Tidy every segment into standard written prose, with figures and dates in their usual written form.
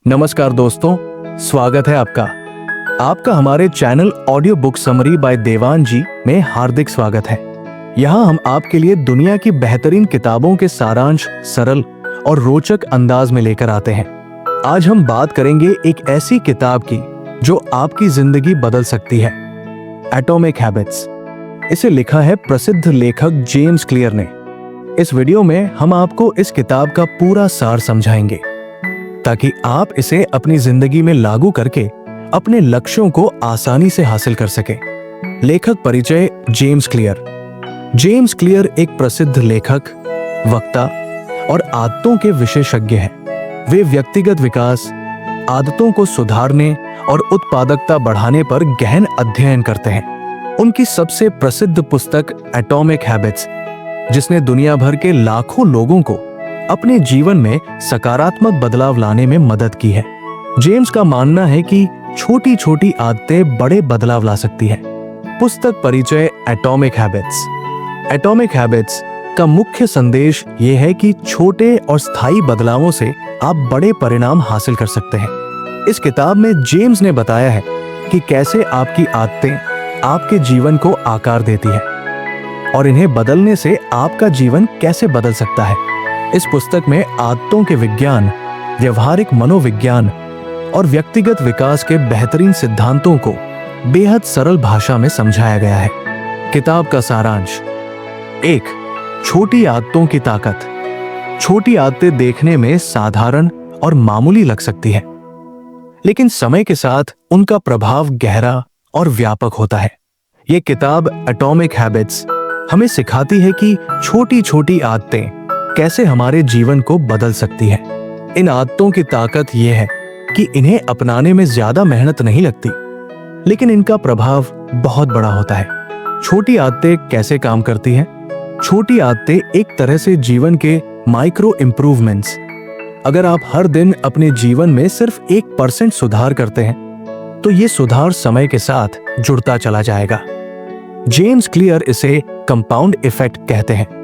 नमस्कार दोस्तों, स्वागत है आपका हमारे channel audio book summary by Dewan ji में हार्दिक स्वागत है। यहाँ हम आपके लिए दुनिया की बेहतरीन किताबों के सारांश सरल और रोचक अंदाज में लेकर आते हैं। आज हम बात करेंगे एक ऐसी किताब की जो आपकी जिंदगी बदल सकती है, एटॉमिक हैबिट्स। इसे लिखा है प्रसिद्ध लेखक जेम्स क्लियर ने। इस वीडियो में हम आपको इस किताब का पूरा सार समझाएंगे ताकि आप इसे अपनी जिंदगी में लागू करके अपने लक्ष्यों को आसानी से हासिल कर सके। लेखक परिचय। जेम्स क्लियर एक प्रसिद्ध लेखक, वक्ता और आदतों के विशेषज्ञ हैं। वे व्यक्तिगत विकास, आदतों को सुधारने और उत्पादकता बढ़ाने पर गहन अध्ययन करते हैं। उनकी सबसे प्रसिद्ध पुस्तक एटॉमिक हैबिट्स, जिसने दुनिया भर के लाखों लोगों को अपने जीवन में सकारात्मक बदलाव लाने में मदद की है। जेम्स का मानना है कि छोटी छोटी आदतें बड़े बदलाव ला सकती हैं। पुस्तक परिचय। एटॉमिक हैबिट्स का मुख्य संदेश ये है कि छोटे और स्थायी बदलावों से आप बड़े परिणाम हासिल कर सकते हैं। इस किताब में जेम्स ने बताया है कि कैसे आपकी आदतें आपके जीवन को आकार देती है और इन्हें बदलने से आपका जीवन कैसे बदल सकता है। इस पुस्तक में आदतों के विज्ञान, व्यवहारिक मनोविज्ञान और व्यक्तिगत विकास के बेहतरीन सिद्धांतों को बेहद सरल भाषा में समझाया गया है। किताब का सारांश। 1. छोटी आदतों की ताकत। छोटी आदतें देखने में साधारण और मामूली लग सकती है, लेकिन समय के साथ उनका प्रभाव गहरा और व्यापक होता है। ये किताब एटॉमिक हैबिट्स हमें सिखाती है कि छोटी छोटी आदतें कैसे हमारे जीवन को बदल सकती हैं। इन आदतों की ताकत यह है कि इन्हें अपनाने में ज्यादा मेहनत नहीं लगती, लेकिन इनका प्रभाव बहुत बड़ा होता है। छोटी आदतें कैसे काम करती हैं? छोटी आदतें एक तरह से जीवन के माइक्रो इंप्रूवमेंट्स। अगर आप हर दिन अपने जीवन में सिर्फ 1% सुधार करते हैं, तो ये सुधार समय के साथ जुड़ता चला जाएगा। जेम्स क्लियर इसे कंपाउंड इफेक्ट कहते हैं।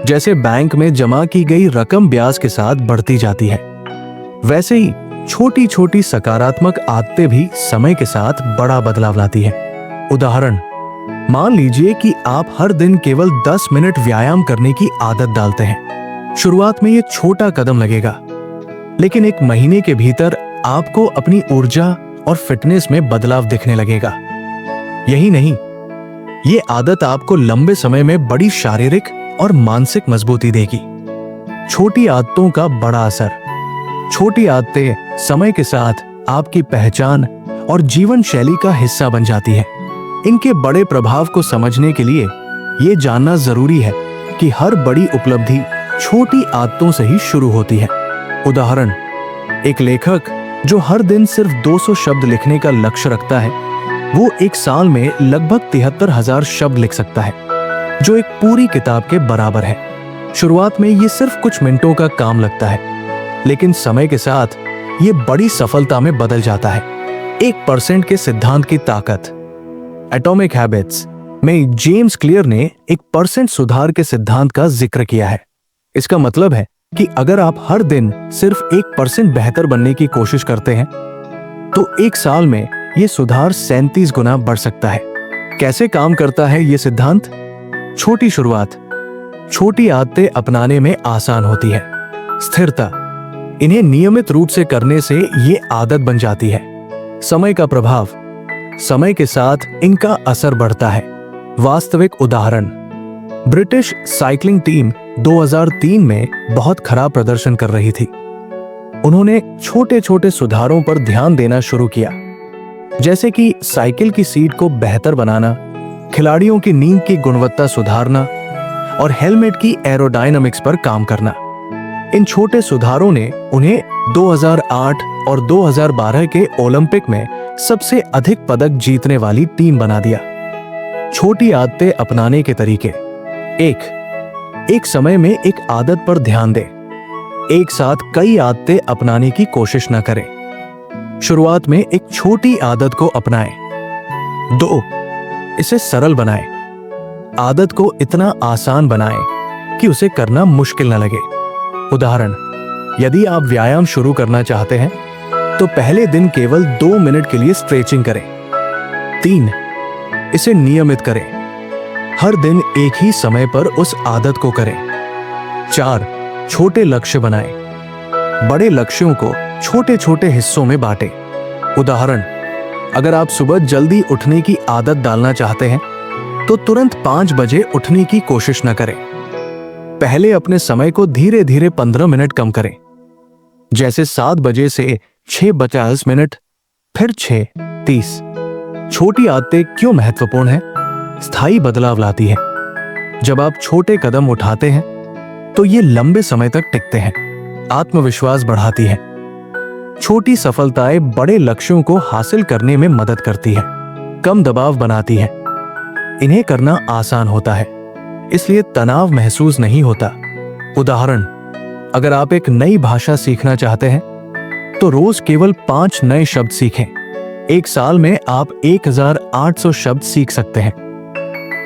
जैसे बैंक में जमा की गई रकम ब्याज के साथ बढ़ती जाती है, वैसे ही छोटी छोटी सकारात्मक आदतें भी समय के साथ बड़ा बदलाव लाती हैं। उदाहरण, मान लीजिए कि आप हर दिन केवल 10 मिनट व्यायाम करने की आदत डालते हैं। शुरुआत में ये छोटा कदम लगेगा, लेकिन 1 महीने के भीतर आपको अपनी ऊर्जा और फिटनेस में बदलाव दिखने लगेगा। यही नहीं, ये आदत आपको लंबे समय में बड़ी शारीरिक और मानसिक मजबूती देगी। छोटी आदतों का बड़ा असर। छोटी आदतें समय के साथ आपकी पहचान और जीवन शैली का हिस्सा बन जाती हैं। इनके बड़े प्रभाव को समझने के लिए ये जानना जरूरी है कि हर बड़ी उपलब्धि छोटी आदतों से ही शुरू होती है। उदाहरण, एक लेखक जो हर दिन सिर्फ 200 शब्द लिखने का लक्ष्य रखता है, वो 1 साल में लगभग 73,000 शब्द लिख सकता है, जो एक पूरी किताब के बराबर है। शुरुआत में ये सिर्फ कुछ मिनटों का काम लगता है, लेकिन समय के साथ ये बड़ी सफलता में बदल जाता है। 1% के सिद्धांत की ताकत। एटॉमिक हैबिट्स में जेम्स क्लियर ने 1% सुधार के सिद्धांत का जिक्र किया है। इसका मतलब है कि अगर आप हर दिन सिर्फ 1% बेहतर बनने की कोशिश करते हैं, तो 1 साल में ये सुधार 37 गुना बढ़ सकता है। कैसे काम करता है ये सिद्धांत? छोटी शुरुआत। छोटी आदतें अपनाने में आसान होती है। स्थिरता। इन्हें नियमित रूप से करने से ये आदत बन जाती है। समय का प्रभाव। समय के साथ इनका असर बढ़ता है। वास्तविक उदाहरण, ब्रिटिश साइकिलिंग टीम 2003 में बहुत खराब प्रदर्शन कर रही थी। उन्होंने छोटे छोटे सुधारों पर ध्यान देना शुरू किया, जैसे कि साइकिल की सीट को बेहतर बनाना, खिलाड़ियों की नींद की गुणवत्ता सुधारना और हेलमेट की एरोडायनामिक्स पर काम करना। इन छोटे सुधारों ने उन्हें 2008 और 2012 के ओलंपिक में सबसे अधिक पदक जीतने वाली टीम बना दिया। छोटी आदतें अपनाने के तरीके। 1. समय में एक आदत पर ध्यान दें। एक साथ कई आदतें अपनाने की कोशिश न करें। शुरुआत में एक छोटी आदत को अपनाएं। 2. इसे सरल बनाएं। आदत को इतना आसान बनाएं कि उसे करना मुश्किल न लगे। उदाहरण, यदि आप व्यायाम शुरू करना चाहते हैं तो पहले दिन केवल 2 मिनट के लिए स्ट्रेचिंग करें। 3. इसे नियमित करें, हर दिन एक ही समय पर उस आदत को करें। 4. छोटे लक्ष्य बनाएं, बड़े लक्ष्यों को छोटे छोटे हिस्सों में बांटें। उदाहरण, अगर आप सुबह जल्दी उठने की आदत डालना चाहते हैं तो तुरंत 5 बजे उठने की कोशिश न करें। पहले अपने समय को धीरे धीरे 15 मिनट कम करें, जैसे 7 बजे से 6:50 मिनट, फिर 6:30। छोटी आदतें क्यों महत्वपूर्ण हैं? स्थायी बदलाव लाती है। जब आप छोटे कदम उठाते हैं तो ये लंबे समय तक टिकते हैं। आत्मविश्वास बढ़ाती है। छोटी सफलताएं बड़े लक्ष्यों को हासिल करने में मदद करती है। कम दबाव बनाती है। इन्हें करना आसान होता है, इसलिए तनाव महसूस नहीं होता। उदाहरण, अगर आप एक नई भाषा सीखना चाहते हैं तो रोज केवल 5 नए शब्द सीखें। 1 साल में आप 1800 शब्द सीख सकते हैं,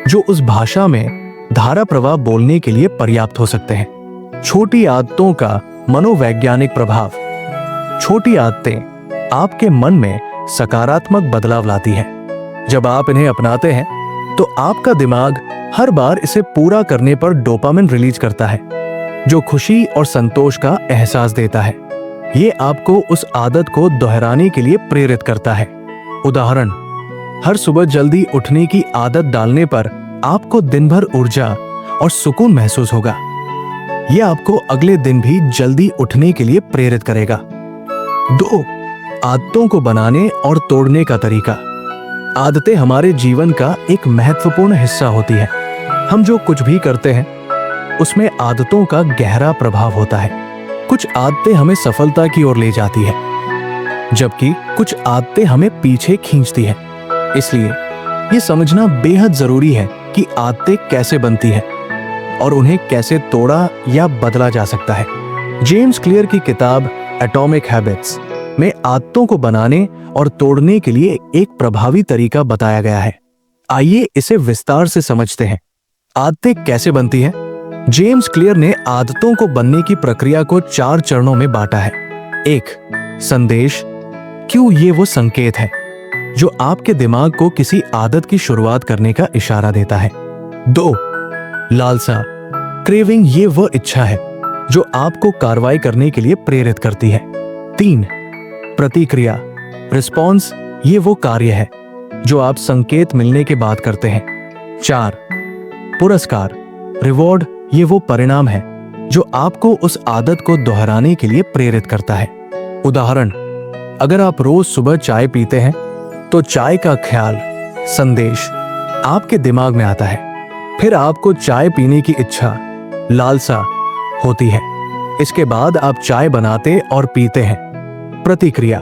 जो उस भाषा में धारा प्रवाह बोलने के लिए पर्याप्त हो सकते हैं। छोटी आदतों का मनोवैज्ञानिक प्रभाव। छोटी आदतें आपके मन में सकारात्मक बदलाव लाती हैं। जब आप इन्हें अपनाते हैं तो आपका दिमाग हर बार इसे पूरा करने पर डोपामिन रिलीज करता है, जो खुशी और संतोष का एहसास देता है। ये आपको उस आदत को दोहराने के लिए प्रेरित करता है। उदाहरण, हर सुबह जल्दी उठने की आदत डालने पर आपको दिन भर ऊर्जा और सुकून महसूस होगा। यह आपको अगले दिन भी जल्दी उठने के लिए प्रेरित करेगा। 2. आदतों को बनाने और तोड़ने का तरीका। आदतें हमारे जीवन का एक महत्वपूर्ण हिस्सा होती है। हम जो कुछ भी करते हैं उसमें आदतों का गहरा प्रभाव होता है। कुछ आदतें हमें सफलता की ओर ले जाती है, जबकि कुछ आदतें हमें पीछे खींचती हैं। इसलिए यह समझना बेहद जरूरी है कि आदतें कैसे बनती हैं और उन्हें कैसे तोड़ा या बदला जा सकता है। जेम्स क्लियर की किताब एटॉमिक हैबिट्स में आदतों को बनाने और तोड़ने के लिए एक प्रभावी तरीका बताया गया है। आइए इसे विस्तार से समझते हैं। आदतें कैसे बनती हैं? जेम्स क्लियर ने आदतों को बनने की प्रक्रिया को 4 चरणों में बांटा है। 1. संदेश। क्यों ये वो संकेत है जो आपके दिमाग को किसी आदत की शुरुआत करने का इशारा देता है। 2. लालसा। क्रेविंग। ये वो इच्छा है जो आपको कार्रवाई करने के लिए प्रेरित करती है। 3. प्रतिक्रिया। रिस्पॉन्स। ये वो कार्य है जो आप संकेत मिलने के बाद करते हैं। 4. पुरस्कार। रिवॉर्ड। ये वो परिणाम है जो आपको उस आदत को दोहराने के लिए प्रेरित करता है। उदाहरण, अगर आप रोज सुबह चाय पीते हैं तो चाय का ख्याल, संदेश आपके दिमाग में आता है। फिर आपको चाय पीने की इच्छा, लालसा होती है। इसके बाद आप चाय बनाते और पीते हैं, प्रतिक्रिया।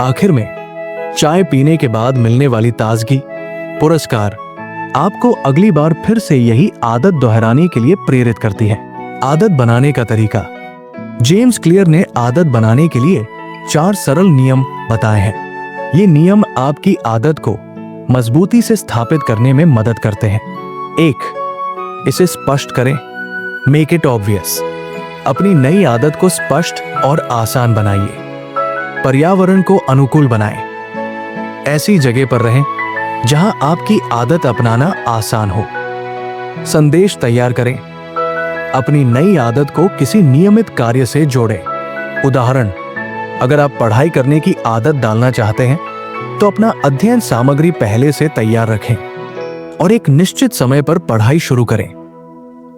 आखिर में चाय पीने के बाद मिलने वाली ताजगी, पुरस्कार, आपको अगली बार फिर से यही आदत दोहराने के लिए प्रेरित करती है। आदत बनाने का तरीका। जेम्स क्लियर ने आदत बनाने के लिए 4 सरल नियम बताए हैं। ये नियम आपकी आदत को मजबूती से स्थापित करने में मदद करते हैं। 1. इसे स्पष्ट करें। Make it obvious. अपनी नई आदत को स्पष्ट और आसान बनाइए। पर्यावरण को अनुकूल बनाएं। ऐसी जगह पर रहें जहां आपकी आदत अपनाना आसान हो। संदेश तैयार करें। अपनी नई आदत को किसी नियमित कार्य से जोड़ें। उदाहरण, अगर आप पढ़ाई करने की आदत डालना चाहते हैं तो अपना अध्ययन सामग्री पहले से तैयार रखें और एक निश्चित समय पर पढ़ाई शुरू करें।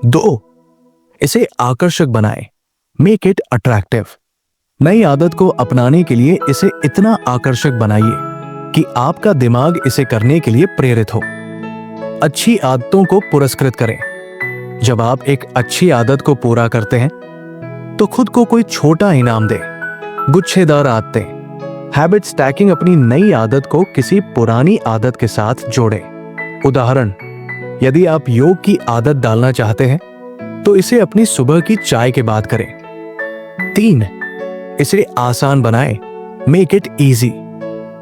2. इसे आकर्षक बनाएं। Make it attractive. नई आदत को अपनाने के लिए इसे इतना आकर्षक बनाइए कि आपका दिमाग इसे करने के लिए प्रेरित हो। अच्छी आदतों को पुरस्कृत करें। जब आप एक अच्छी आदत को पूरा करते हैं तो खुद को कोई छोटा इनाम दें। गुच्छेदार आदतें। Habit stacking. अपनी नई आदत को किसी पुरानी आदत के साथ जोड़ें। उदाहरण, यदि आप योग की आदत डालना चाहते हैं तो इसे अपनी सुबह की चाय के बाद करें। 3. इसे आसान बनाएं। Make it easy.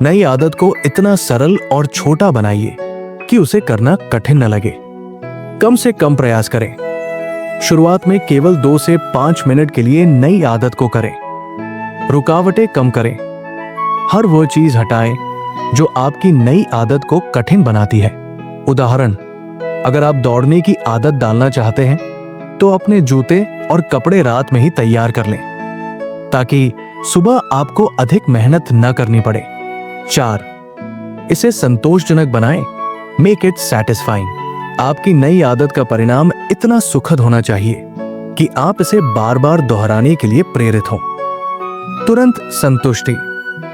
नई आदत को इतना सरल और छोटा बनाइए कि उसे करना कठिन न लगे। कम से कम प्रयास करें। शुरुआत में केवल 2 से 5 मिनट के लिए नई आदत को करें। रुकावटें कम करें। हर वो चीज हटाएं जो आपकी नई आदत को कठिन बनाती है। उदाहरण, अगर आप दौड़ने की आदत डालना चाहते हैं तो अपने जूते और कपड़े रात में ही तैयार कर लें ताकि सुबह आपको अधिक मेहनत न करनी पड़े। 4. इसे संतोषजनक बनाएं। Make it satisfying. आपकी नई आदत का परिणाम इतना सुखद होना चाहिए कि आप इसे बार बार दोहराने के लिए प्रेरित हों। तुरंत संतुष्टि।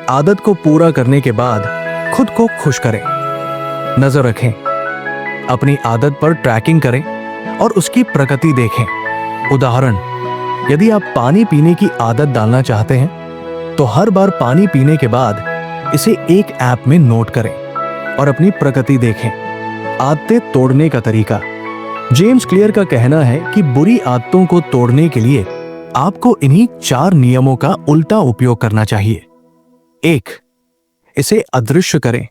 आदत को पूरा करने के बाद खुद को खुश करें। नजर रखें, अपनी आदत पर ट्रैकिंग करें और उसकी प्रगति देखें। उदाहरण, यदि आप पानी पीने की आदत डालना चाहते हैं तो हर बार पानी पीने के बाद इसे एक ऐप में नोट करें और अपनी प्रगति देखें। आदतें तोड़ने का तरीका। जेम्स क्लियर का कहना है कि बुरी आदतों को तोड़ने के लिए आपको इन्हीं 4 नियमों का उल्टा उपयोग करना चाहिए। 1. इसे अदृश्य करें।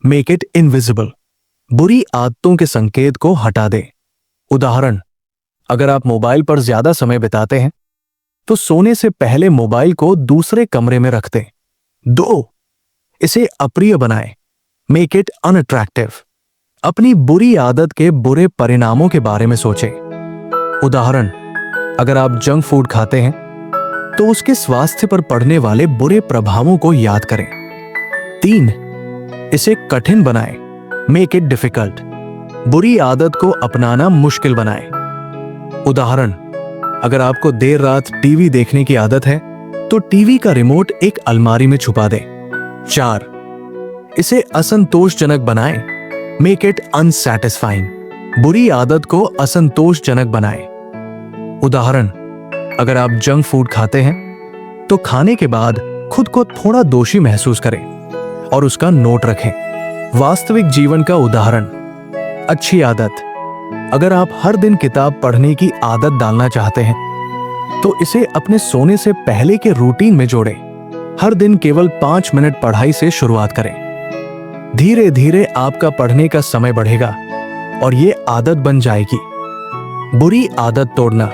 Make it invisible. बुरी आदतों के संकेत को हटा दें। उदाहरण, अगर आप मोबाइल पर ज्यादा समय बिताते हैं तो सोने से पहले मोबाइल को दूसरे कमरे में रख दें। 2. इसे अप्रिय बनाएं। Make it unattractive. अपनी बुरी आदत के बुरे परिणामों के बारे में सोचें। उदाहरण, अगर आप जंक फूड खाते हैं तो उसके स्वास्थ्य पर पड़ने वाले बुरे प्रभावों को याद करें। 3. इसे कठिन बनाएं। Make it difficult. बुरी आदत को अपनाना मुश्किल बनाएं। उदाहरण, अगर आपको देर रात टीवी देखने की आदत है तो टीवी का रिमोट एक अलमारी में छुपा दें। 4. इसे असंतोषजनक बनाएं। Make it unsatisfying. बुरी आदत को असंतोषजनक बनाएं। उदाहरण, अगर आप जंक फूड खाते हैं तो खाने के बाद खुद को थोड़ा दोषी महसूस करें और उसका नोट रखें। वास्तविक जीवन का उदाहरण। अच्छी आदत। अगर आप हर दिन किताब पढ़ने की आदत डालना चाहते हैं तो इसे अपने सोने से पहले के रूटीन में जोड़ें। हर दिन केवल 5 मिनट पढ़ाई से शुरुआत करें। धीरे धीरे आपका पढ़ने का समय बढ़ेगा और ये आदत बन जाएगी। बुरी आदत तोड़ना।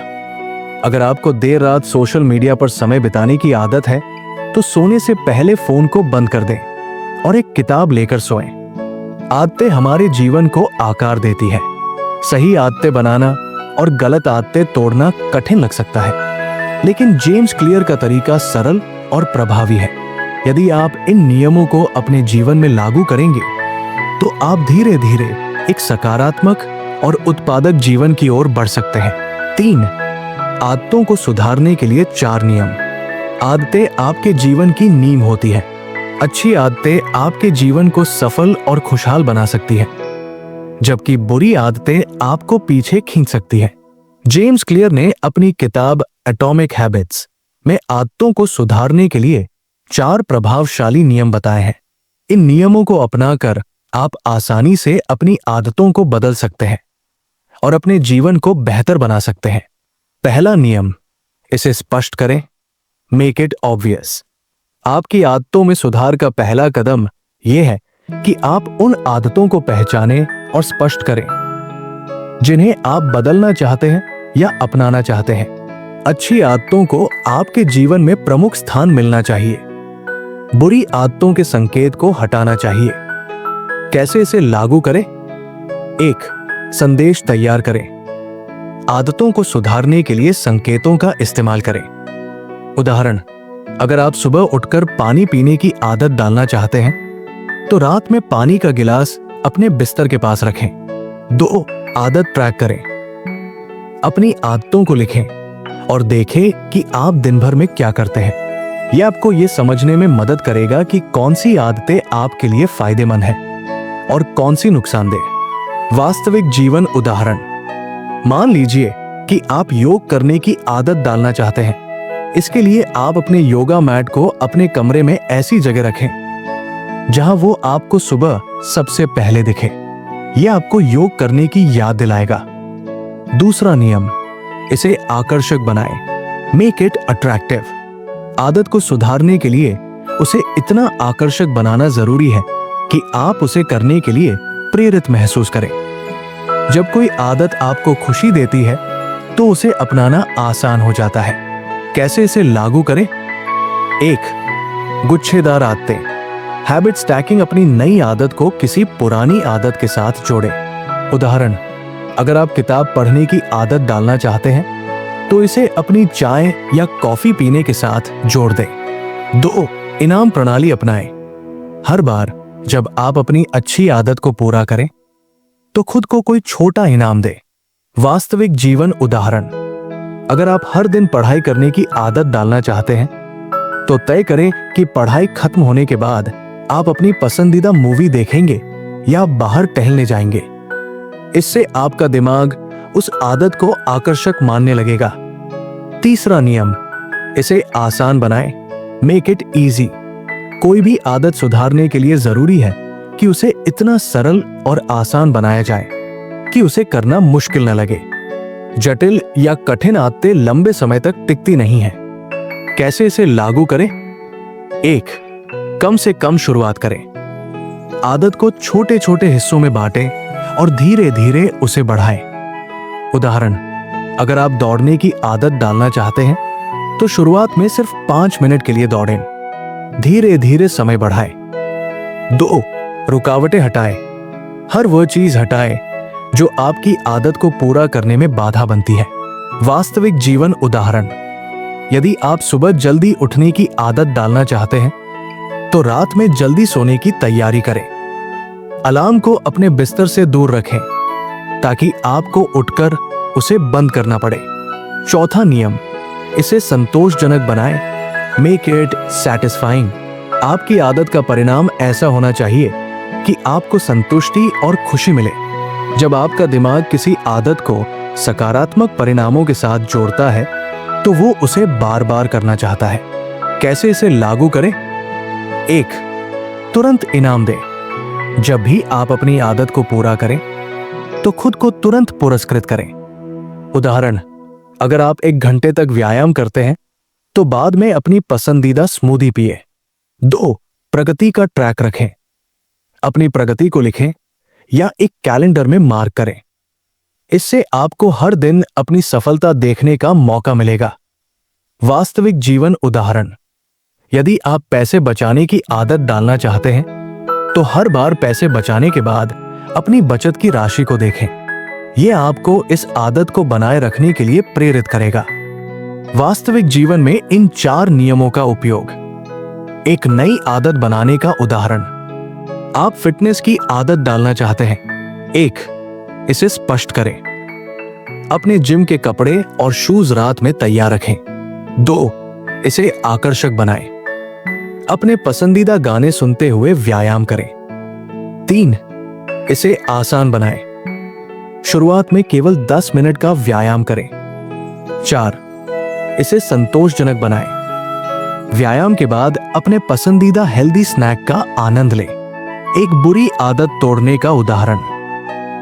अगर आपको देर रात सोशल मीडिया पर समय बिताने की आदत है तो सोने से पहले फोन को बंद कर दें और एक किताब लेकर सोएं। आदतें हमारे जीवन को आकार देती है। सही आदतें बनाना और गलत आदतें तोड़ना कठिन लग सकता है, लेकिन जेम्स क्लियर का तरीका सरल और प्रभावी है। यदि आप इन नियमों को अपने जीवन में लागू करेंगे तो आप धीरे धीरे एक सकारात्मक और उत्पादक जीवन की ओर बढ़ सकते हैं। 3. आदतों को सुधारने के लिए 4 नियम। आदतें आपके जीवन की नींव होती है। अच्छी आदतें आपके जीवन को सफल और खुशहाल बना सकती है, जबकि बुरी आदतें आपको पीछे खींच सकती है। जेम्स क्लियर ने अपनी किताब एटॉमिक हैबिट्स में आदतों को सुधारने के लिए 4 प्रभावशाली नियम बताए हैं। इन नियमों को अपनाकर आप आसानी से अपनी आदतों को बदल सकते हैं और अपने जीवन को बेहतर बना सकते हैं। पहला नियम, इसे स्पष्ट करें। Make it obvious. आपकी आदतों में सुधार का पहला कदम यह है कि आप उन आदतों को पहचानें और स्पष्ट करें जिन्हें आप बदलना चाहते हैं या अपनाना चाहते हैं। अच्छी आदतों को आपके जीवन में प्रमुख स्थान मिलना चाहिए। बुरी आदतों के संकेत को हटाना चाहिए। कैसे इसे लागू करें? 1. संदेश तैयार करें। आदतों को सुधारने के लिए संकेतों का इस्तेमाल करें। उदाहरण, अगर आप सुबह उठकर पानी पीने की आदत डालना चाहते हैं तो रात में पानी का गिलास अपने बिस्तर के पास रखें। 2. आदत ट्रैक करें। अपनी आदतों को लिखें और देखें कि आप दिन भर में क्या करते हैं। यह आपको यह समझने में मदद करेगा कि कौन सी आदतें आपके लिए फायदेमंद हैं और कौन सी नुकसानदेह। वास्तविक जीवन उदाहरण। मान लीजिए कि आप योग करने की आदत डालना चाहते हैं। इसके लिए आप अपने योगा मैट को अपने कमरे में ऐसी जगह रखें जहां वो आपको सुबह सबसे पहले दिखे। यह आपको योग करने की याद दिलाएगा। दूसरा नियम, इसे आकर्षक बनाएं। Make it attractive. आदत को सुधारने के लिए उसे इतना आकर्षक बनाना जरूरी है कि आप उसे करने के लिए प्रेरित महसूस करें। जब कोई आदत आपको खुशी देती है तो उसे अपनाना आसान हो जाता है। कैसे इसे लागू करें? 1. गुच्छेदार आदतें। हैबिट स्टैकिंग अपनी नई आदत को किसी पुरानी आदत के साथ जोड़े। उदाहरण, अगर आप किताब पढ़ने की आदत डालना चाहते हैं तो इसे अपनी चाय या कॉफी पीने के साथ जोड़ दें। 2. इनाम प्रणाली अपनाएं। हर बार जब आप अपनी अच्छी आदत को पूरा करें तो खुद को कोई छोटा इनाम दें। वास्तविक जीवन उदाहरण, अगर आप हर दिन पढ़ाई करने की आदत डालना चाहते हैं तो तय करें कि पढ़ाई खत्म होने के बाद आप अपनी पसंदीदा मूवी देखेंगे या बाहर टहलने जाएंगे। इससे आपका दिमाग उस आदत को आकर्षक मानने लगेगा। 3. नियम, इसे आसान बनाएं। Make it easy. कोई भी आदत सुधारने के लिए जरूरी है कि उसे इतना सरल और आसान बनाया जाए कि उसे करना मुश्किल न लगे। जटिल या कठिन आदतें लंबे समय तक टिकती नहीं हैं। कैसे इसे लागू करें? 1. कम से कम शुरुआत करें। आदत को छोटे छोटे हिस्सों में बांटें और धीरे धीरे उसे बढ़ाएं। उदाहरण, अगर आप दौड़ने की आदत डालना चाहते हैं तो शुरुआत में सिर्फ 5 मिनट के लिए दौड़ें। धीरे धीरे समय बढ़ाएं। 2. रुकावटें हटाएं। हर वह चीज हटाएं जो आपकी आदत को पूरा करने में बाधा बनती है। वास्तविक जीवन उदाहरण, यदि आप सुबह जल्दी उठने की आदत डालना चाहते हैं तो रात में जल्दी सोने की तैयारी करें। अलार्म को अपने बिस्तर से दूर रखें ताकि आपको उठकर उसे बंद करना पड़े। 4. नियम, इसे संतोषजनक बनाएं। Make it satisfying. आपकी आदत का परिणाम ऐसा होना चाहिए कि आपको संतुष्टि और खुशी मिले। जब आपका दिमाग किसी आदत को सकारात्मक परिणामों के साथ जोड़ता है तो वो उसे बार बार करना चाहता है। कैसे इसे लागू करें? 1. तुरंत इनाम दें। जब भी आप अपनी आदत को पूरा करें तो खुद को तुरंत पुरस्कृत करें। उदाहरण, अगर आप 1 घंटे तक व्यायाम करते हैं तो बाद में अपनी पसंदीदा स्मूदी पिए। 2. प्रगति का ट्रैक रखें। अपनी प्रगति को लिखें या एक कैलेंडर में मार्क करें। इससे आपको हर दिन अपनी सफलता देखने का मौका मिलेगा। वास्तविक जीवन उदाहरण, यदि आप पैसे बचाने की आदत डालना चाहते हैं तो हर बार पैसे बचाने के बाद अपनी बचत की राशि को देखें। यह आपको इस आदत को बनाए रखने के लिए प्रेरित करेगा। वास्तविक जीवन में इन 4 नियमों का उपयोग। एक नई आदत बनाने का उदाहरण, आप फिटनेस की आदत डालना चाहते हैं। 1. इसे स्पष्ट करें। अपने जिम के कपड़े और शूज रात में तैयार रखें। 2. इसे आकर्षक बनाएं। अपने पसंदीदा गाने सुनते हुए व्यायाम करें। 3. इसे आसान बनाएं। शुरुआत में केवल 10 मिनट का व्यायाम करें। 4. इसे संतोषजनक बनाएं। व्यायाम के बाद अपने पसंदीदा हेल्दी स्नैक का आनंद लें। एक बुरी आदत तोड़ने का उदाहरण,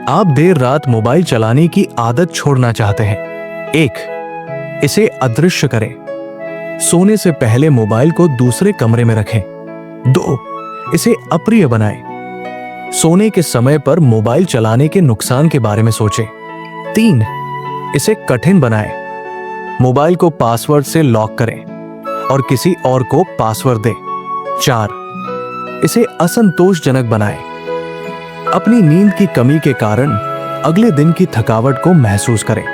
आप देर रात मोबाइल चलाने की आदत छोड़ना चाहते हैं। 1. इसे अदृश्य करें। सोने से पहले मोबाइल को दूसरे कमरे में रखें। 2. इसे अप्रिय बनाएं। सोने के समय पर मोबाइल चलाने के नुकसान के बारे में सोचें। 3. इसे कठिन बनाएं। मोबाइल को पासवर्ड से लॉक करें और किसी और को पासवर्ड दें। 4. इसे असंतोषजनक बनाएं। अपनी नींद की कमी के कारण अगले दिन की थकावट को महसूस करें।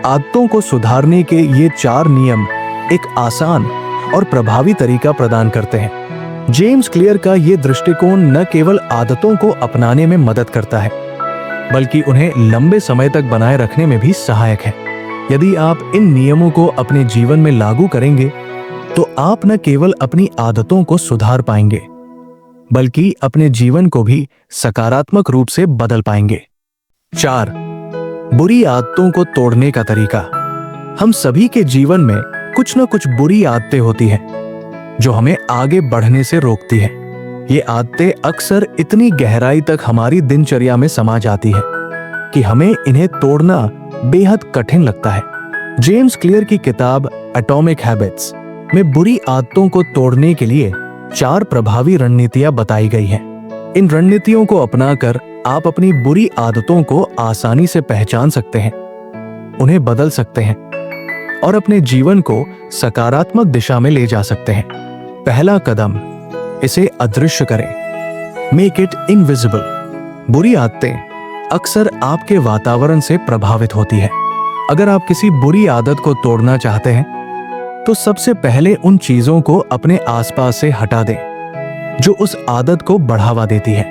आदतों को सुधारने के ये 4 नियम एक आसान और प्रभावी तरीका प्रदान करते हैं। जेम्स क्लियर का ये दृष्टिकोण न केवल आदतों को अपनाने में मदद करता है बल्कि उन्हें लंबे समय तक बनाए रखने में भी सहायक है। यदि आप इन नियमों को अपने जीवन में लागू करेंगे तो आप न केवल अपनी आदतों को सुधार पाएंगे बल्कि अपने जीवन को भी सकारात्मक रूप से बदल पाएंगे। 4. बुरी आदतों को तोड़ने का तरीका। हम सभी के जीवन में कुछ न कुछ बुरी आदतें होती हैं जो हमें आगे बढ़ने से रोकती है। ये आदतें अक्सर इतनी गहराई तक हमारी दिनचर्या में समा जाती है कि हमें इन्हें तोड़ना बेहद कठिन लगता है। जेम्स क्लियर की किताब एटॉमिक हैबिट्स में बुरी आदतों को तोड़ने के लिए 4 प्रभावी रणनीतियां बताई गई हैं। इन रणनीतियों को अपनाकर आप अपनी बुरी आदतों को आसानी से पहचान सकते हैं, उन्हें बदल सकते हैं और अपने जीवन को सकारात्मक दिशा में ले जा सकते हैं। पहला कदम, इसे अदृश्य करें। Make it invisible. बुरी आदतें अक्सर आपके वातावरण से प्रभावित होती है। अगर आप किसी बुरी आदत को तोड़ना चाहते हैं तो सबसे पहले उन चीजों को अपने आसपास से हटा दें जो उस आदत को बढ़ावा देती है।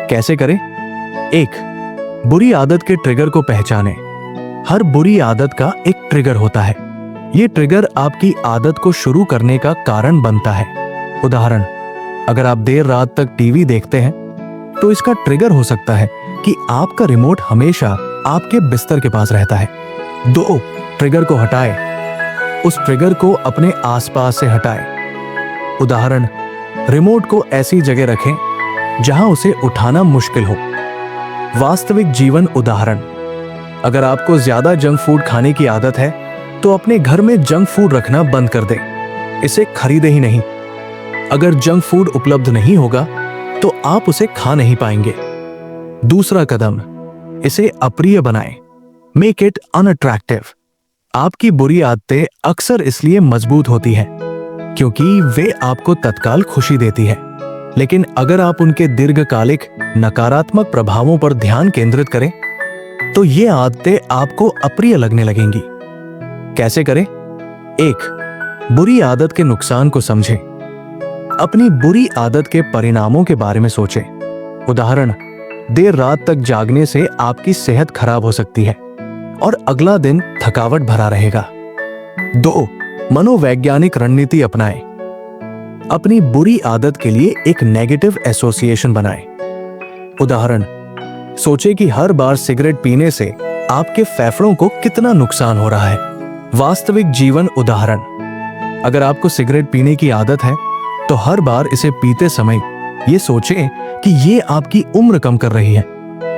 कैसे करें? 1. बुरी आदत के ट्रिगर को पहचानें। हर बुरी आदत का एक ट्रिगर होता है। ये ट्रिगर आपकी आदत को शुरू करने का कारण बनता है। उदाहरण, अगर आप देर रात तक टीवी देखते हैं तो इसका ट्रिगर हो सकता है कि आपका रिमोट हमेशा आपके बिस्तर के पास रहता है। 2. ट्रिगर को हटाएं। उस ट्रिगर को अपने आसपास से हटाएं। उदाहरण, रिमोट को ऐसी जगह रखें जहां उसे उठाना मुश्किल हो। वास्तविक जीवन उदाहरण, अगर आपको ज्यादा जंक फूड खाने की आदत है तो अपने घर में जंक फूड रखना बंद कर दें। इसे खरीदे ही नहीं। अगर जंक फूड उपलब्ध नहीं होगा तो आप उसे खा नहीं पाएंगे। दूसरा कदम, इसे अप्रिय बनाएं। Make it unattractive. आपकी बुरी आदतें अक्सर इसलिए मजबूत होती हैं क्योंकि वे आपको तत्काल खुशी देती है, लेकिन अगर आप उनके दीर्घकालिक नकारात्मक प्रभावों पर ध्यान केंद्रित करें तो ये आदतें आपको अप्रिय लगने लगेंगी। कैसे करें? 1. बुरी आदत के नुकसान को समझें। अपनी बुरी आदत के परिणामों के बारे में सोचें। उदाहरण, देर रात तक जागने से आपकी सेहत खराब हो सकती है और अगला दिन थकावट भरा रहेगा। 2. मनोवैज्ञानिक रणनीति अपनाएं। अपनी बुरी आदत के लिए एक नेगेटिव एसोसिएशन बनाएं। उदाहरण, सोचें कि हर बार सिगरेट पीने से आपके फेफड़ों को कितना नुकसान हो रहा है। वास्तविक जीवन उदाहरण, अगर आपको सिगरेट पीने की आदत है तो हर बार इसे पीते समय ये सोचें कि ये आपकी उम्र कम कर रही है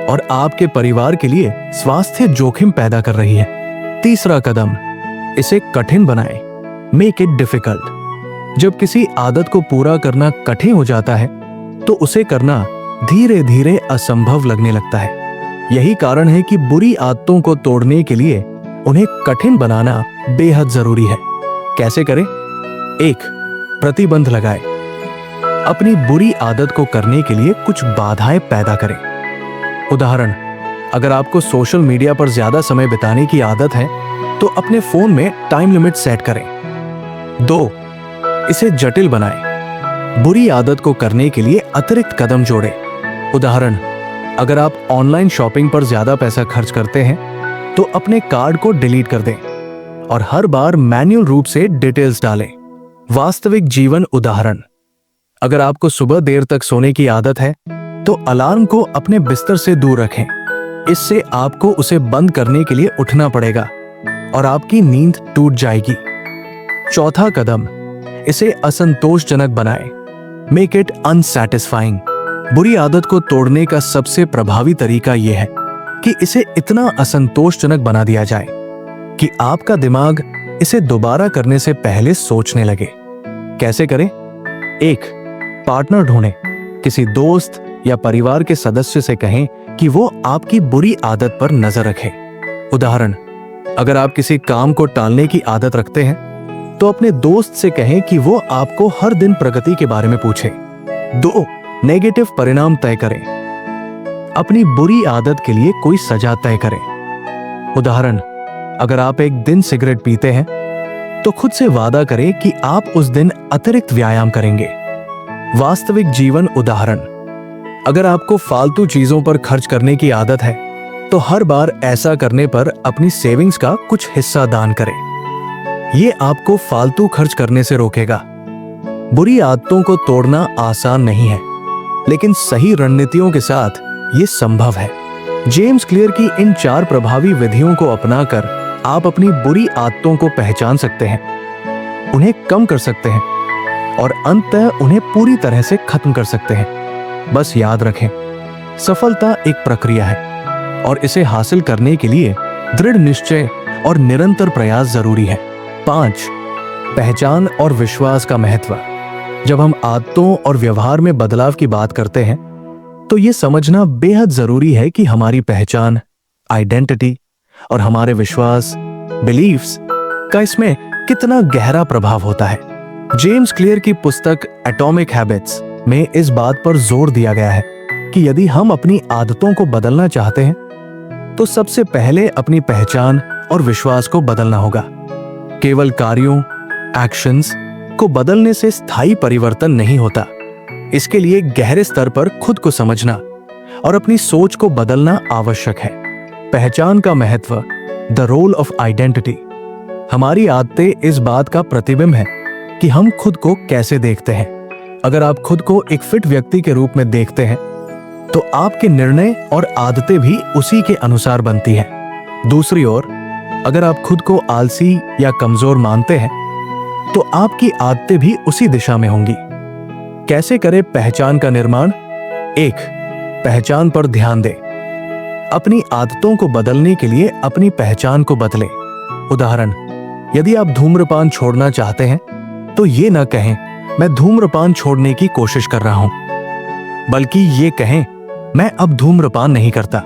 और आपके परिवार के लिए स्वास्थ्य जोखिम पैदा कर रही है। तीसरा कदम, इसे कठिन बनाएं। Make it difficult. जब किसी आदत को पूरा करना कठिन हो जाता है तो उसे करना धीरे धीरे असंभव लगने लगता है। यही कारण है कि बुरी आदतों को तोड़ने के लिए उन्हें कठिन बनाना बेहद जरूरी है। कैसे करें? 1. प्रतिबंध लगाएं। अपनी बुरी आदत को करने के लिए कुछ बाधाएं पैदा करें। उदाहरण, अगर आपको सोशल मीडिया पर ज्यादा समय बिताने की आदत है तो अपने फोन में टाइम लिमिट सेट करें। 2. इसे जटिल बनाएं। बुरी आदत को करने के लिए अतिरिक्त कदम जोड़ें। उदाहरण, अगर आप ऑनलाइन शॉपिंग पर ज्यादा पैसा खर्च करते हैं तो अपने कार्ड को डिलीट कर दें और हर बार मैन्युअल रूप से डिटेल्स डालें। वास्तविक जीवन उदाहरण, अगर आपको सुबह देर तक सोने की आदत है तो अलार्म को अपने बिस्तर से दूर रखें। इससे आपको उसे बंद करने के लिए उठना पड़ेगा और आपकी नींद टूट जाएगी। चौथा कदम, इसे असंतोषजनक बनाएं। Make it unsatisfying. बुरी आदत को तोड़ने का सबसे प्रभावी तरीका यह है कि इसे इतना असंतोषजनक बना दिया जाए कि आपका दिमाग इसे दोबारा करने से पहले सोचने लगे। कैसे करें? 1. पार्टनर ढूंढें। किसी दोस्त या परिवार के सदस्य से कहें कि वो आपकी बुरी आदत पर नजर रखे। उदाहरण, अगर आप किसी काम को टालने की आदत रखते हैं तो अपने दोस्त से कहें कि वो आपको हर दिन प्रगति के बारे में पूछे। 2. नेगेटिव परिणाम तय करें। अपनी बुरी आदत के लिए कोई सजा तय करें। उदाहरण, अगर आप एक दिन सिगरेट पीते हैं तो खुद से वादा करें कि आप उस दिन अतिरिक्त व्यायाम करेंगे। वास्तविक जीवन उदाहरण, अगर आपको फालतू चीजों पर खर्च करने की आदत है तो हर बार ऐसा करने पर अपनी सेविंग्स का कुछ हिस्सा दान करें। ये आपको फालतू खर्च करने से रोकेगा। बुरी आदतों को तोड़ना आसान नहीं है, लेकिन सही रणनीतियों के साथ ये संभव है। जेम्स क्लियर की इन 4 प्रभावी विधियों को अपनाकर आप अपनी बुरी आदतों को पहचान सकते हैं, उन्हें कम कर सकते हैं और अंततः उन्हें पूरी तरह से खत्म कर सकते हैं। बस याद रखें, सफलता एक प्रक्रिया है और इसे हासिल करने के लिए दृढ़ निश्चय और निरंतर प्रयास जरूरी है। 5. पहचान और विश्वास का महत्व। जब हम आदतों और व्यवहार में बदलाव की बात करते हैं तो यह समझना बेहद जरूरी है कि हमारी पहचान, आइडेंटिटी और हमारे विश्वास, बिलीफ्स का इसमें कितना गहरा प्रभाव होता है। जेम्स क्लियर की पुस्तक एटॉमिक हैबिट्स में इस बात पर जोर दिया गया है कि यदि हम अपनी आदतों को बदलना चाहते हैं तो सबसे पहले अपनी पहचान और विश्वास को बदलना होगा। केवल कार्यों, एक्शंस को बदलने से स्थायी परिवर्तन नहीं होता। इसके लिए गहरे स्तर पर खुद को समझना और अपनी सोच को बदलना आवश्यक है। पहचान का महत्व, द रोल ऑफ आइडेंटिटी। हमारी आदतें इस बात का प्रतिबिंब है कि हम खुद को कैसे देखते हैं। अगर आप खुद को एक फिट व्यक्ति के रूप में देखते हैं तो आपके निर्णय और आदतें भी उसी के अनुसार बनती हैं। दूसरी ओर, अगर आप खुद को आलसी या कमजोर मानते हैं तो आपकी आदतें भी उसी दिशा में होंगी। कैसे करें पहचान का निर्माण? 1. पहचान पर ध्यान दें। अपनी आदतों को बदलने के लिए अपनी पहचान को बदलें। उदाहरण, यदि आप धूम्रपान छोड़ना चाहते हैं तो ये न कहें मैं धूम्रपान छोड़ने की कोशिश कर रहा हूं, बल्कि ये कहें मैं अब धूम्रपान नहीं करता।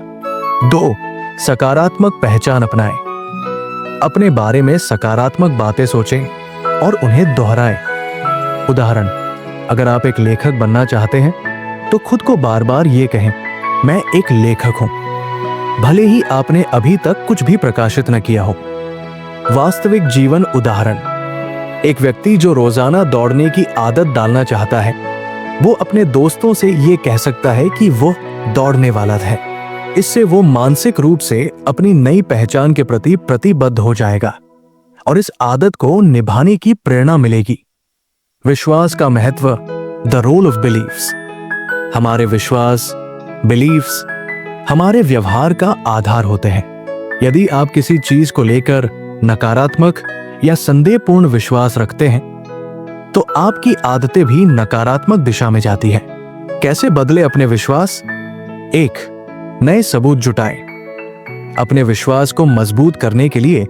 2. सकारात्मक पहचान अपनाएं। अपने बारे में सकारात्मक बातें सोचें और उन्हें दोहराएं। उदाहरण, अगर आप एक लेखक बनना चाहते हैं तो खुद को बार बार ये कहें मैं एक लेखक हूं, भले ही आपने अभी तक कुछ भी प्रकाशित न किया हो। वास्तविक जीवन उदाहरण, एक व्यक्ति जो रोजाना दौड़ने की आदत डालना चाहता है वो अपने दोस्तों से ये कह सकता है कि वो दौड़ने वाला है। इससे वो मानसिक रूप से अपनी नई पहचान के प्रति प्रतिबद्ध हो जाएगा और इस आदत को निभाने की प्रेरणा मिलेगी। विश्वास का महत्व, द रोल ऑफ बिलीफ्स। हमारे विश्वास, बिलीफ्स हमारे व्यवहार का आधार होते हैं। यदि आप किसी चीज को लेकर नकारात्मक या संदेहपूर्ण विश्वास रखते हैं तो आपकी आदतें भी नकारात्मक दिशा में जाती हैं। कैसे बदले अपने विश्वास? 1. नए सबूत जुटाएं। अपने विश्वास को मजबूत करने के लिए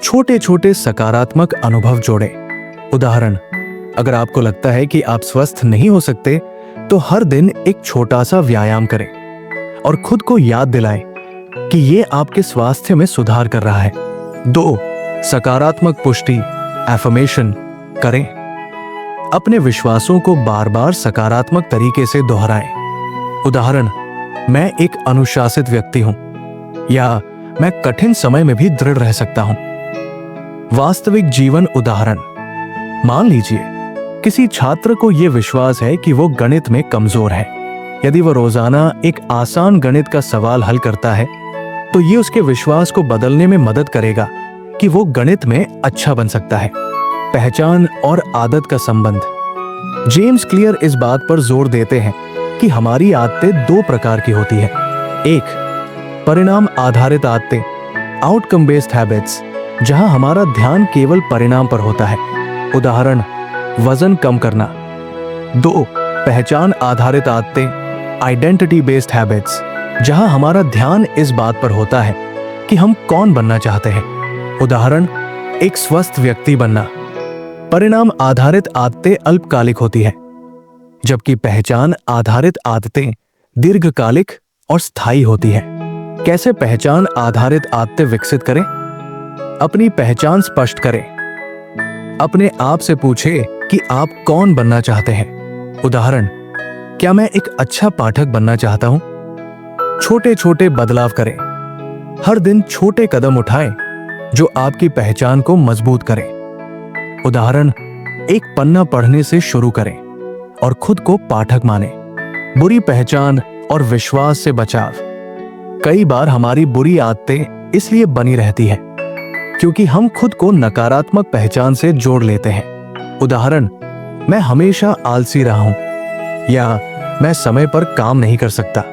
छोटे छोटे सकारात्मक अनुभव जोड़ें। उदाहरण, अगर आपको लगता है कि आप स्वस्थ नहीं हो सकते तो हर दिन एक छोटा सा व्यायाम करें और खुद को याद दिलाएं कि ये आपके स्वास्थ्य में सुधार कर रहा है। 2. सकारात्मक पुष्टि, एफर्मेशन करें। अपने विश्वासों को बार बार सकारात्मक तरीके से दोहराएं। उदाहरण, मैं एक अनुशासित व्यक्ति हूं या मैं कठिन समय में भी दृढ़ रह सकता हूं। वास्तविक जीवन उदाहरण, मान लीजिए किसी छात्र को यह विश्वास है कि वो गणित में कमजोर है। यदि वो रोजाना एक आसान गणित का सवाल हल करता है तो ये उसके विश्वास को बदलने में मदद करेगा कि वो गणित में अच्छा बन सकता है। पहचान और आदत का संबंध। जेम्स क्लियर इस बात पर जोर देते हैं कि हमारी आदतें 2 प्रकार की होती हैं। 1. परिणाम आधारित आदतें, आउटकम बेस्ड हैबिट्स, जहां हमारा ध्यान केवल परिणाम पर होता है। उदाहरण, वजन कम करना। 2. पहचान आधारित आदतें, आइडेंटिटी बेस्ड हैबिट्स, जहां हमारा ध्यान इस बात पर होता है कि हम कौन बनना चाहते हैं। उदाहरण, एक स्वस्थ व्यक्ति बनना। परिणाम आधारित आदतें अल्पकालिक होती है, जबकि पहचान आधारित आदतें दीर्घकालिक और स्थायी होती है। कैसे पहचान आधारित आदतें विकसित करें? अपनी पहचान स्पष्ट करें। अपने आप से पूछें कि आप कौन बनना चाहते हैं। उदाहरण, क्या मैं एक अच्छा पाठक बनना चाहता हूं? छोटे छोटे बदलाव करें। हर दिन छोटे कदम उठाएं जो आपकी पहचान को मजबूत करें। उदाहरण, एक पन्ना पढ़ने से शुरू करें और खुद को पाठक मानें। बुरी पहचान और विश्वास से बचाव। कई बार हमारी बुरी आदतें इसलिए बनी रहती है क्योंकि हम खुद को नकारात्मक पहचान से जोड़ लेते हैं। उदाहरण, मैं हमेशा आलसी रहा हूं या मैं समय पर काम नहीं कर सकता।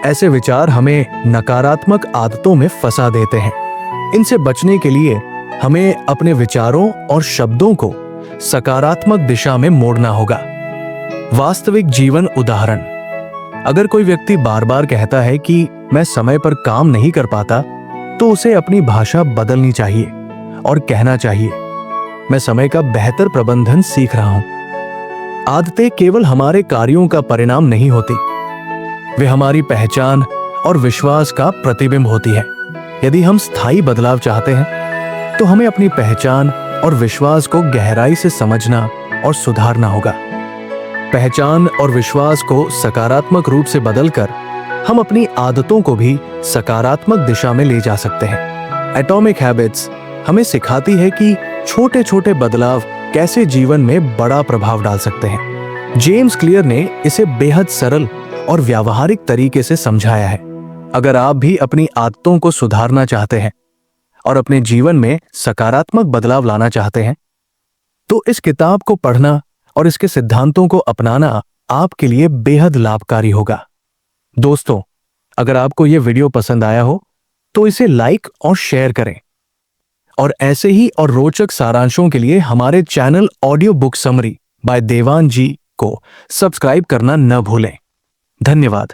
ऐसे विचार हमें नकारात्मक आदतों में फंसा देते हैं। इनसे बचने के लिए हमें अपने विचारों और शब्दों को सकारात्मक दिशा में मोड़ना होगा। वास्तविक जीवन उदाहरण, अगर कोई व्यक्ति बार बार कहता है कि मैं समय पर काम नहीं कर पाता तो उसे अपनी भाषा बदलनी चाहिए और कहना चाहिए मैं समय का बेहतर प्रबंधन सीख रहा हूं। आदतें केवल हमारे कार्यों का परिणाम नहीं होती, वे हमारी पहचान और विश्वास का प्रतिबिंब होती है। यदि हम स्थायी बदलाव चाहते हैं तो हमें अपनी पहचान और विश्वास को गहराई से समझना और सुधारना होगा। पहचान और विश्वास को सकारात्मक रूप से बदलकर हम अपनी आदतों को भी सकारात्मक दिशा में ले जा सकते हैं। एटॉमिक हैबिट्स हमें सिखाती है कि छोटे छोटे बदलाव कैसे जीवन में बड़ा प्रभाव डाल सकते हैं। जेम्स क्लियर ने इसे बेहद सरल और व्यावहारिक तरीके से समझाया है। अगर आप भी अपनी आदतों को सुधारना चाहते हैं और अपने जीवन में सकारात्मक बदलाव लाना चाहते हैं, तो इस किताब को पढ़ना और इसके सिद्धांतों को अपनाना आपके लिए बेहद लाभकारी होगा। दोस्तों, अगर आपको यह वीडियो पसंद आया हो तो इसे लाइक और शेयर करें और ऐसे ही और रोचक सारांशों के लिए हमारे channel audio book summary by Dewan ji को सब्सक्राइब करना न भूलें। धन्यवाद।